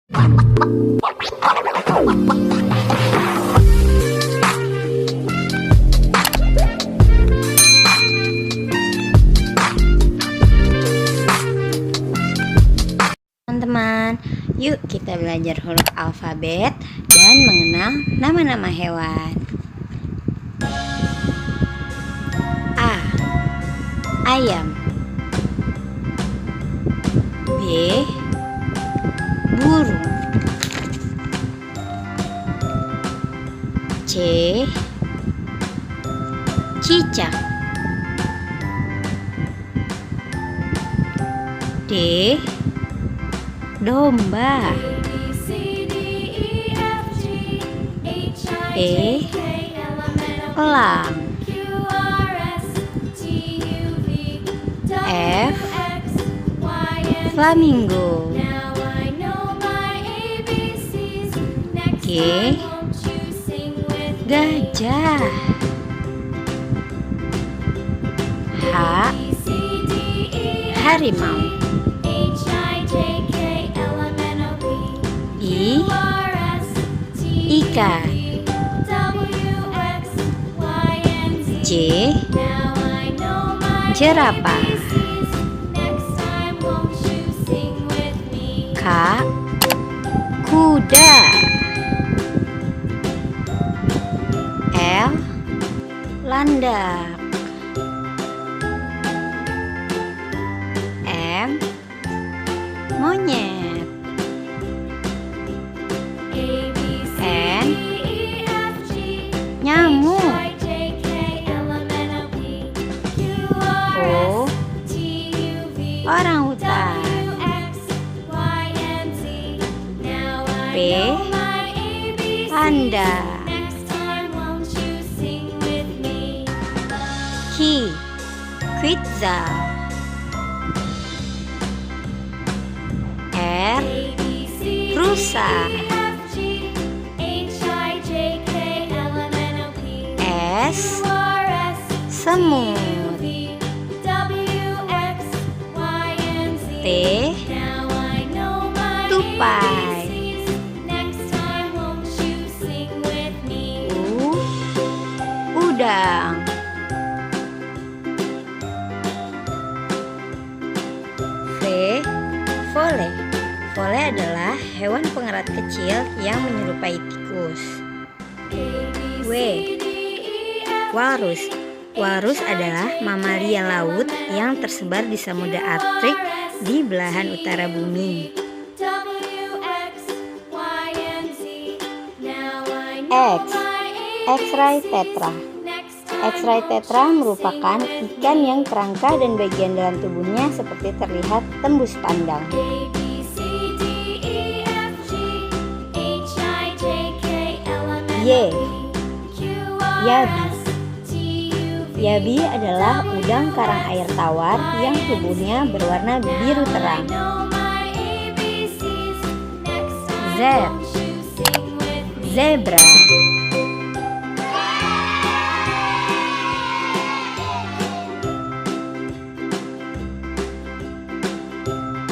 Teman-teman, yuk kita belajar huruf alfabet dan mengenal nama-nama hewan. A. Ayam. B. Burung. C. Cicak. D. Domba. E. Elang. F. Flamingo. G. Gajah. H. Harimau. I. Ikan. J. Jerapah. K. Kuda. L. Landak. M. Monyet. N. Nyamuk. O. Orangutan. P. Panda. Q. Quetzal. R. Rusa. S. Semut. T. Tupai. U. Udang. V. Vole. Vole adalah hewan pengerat kecil yang menyerupai tikus. W. Walrus. Walrus adalah mamalia laut yang tersebar di Samudra Arktik di belahan utara bumi. X. X-ray tetra. X-ray tetra merupakan ikan yang kerangka dan bagian dalam tubuhnya seperti terlihat tembus pandang. Y. Yabi. Yabi adalah udang karang air tawar yang tubuhnya berwarna biru terang. Z. Zebra.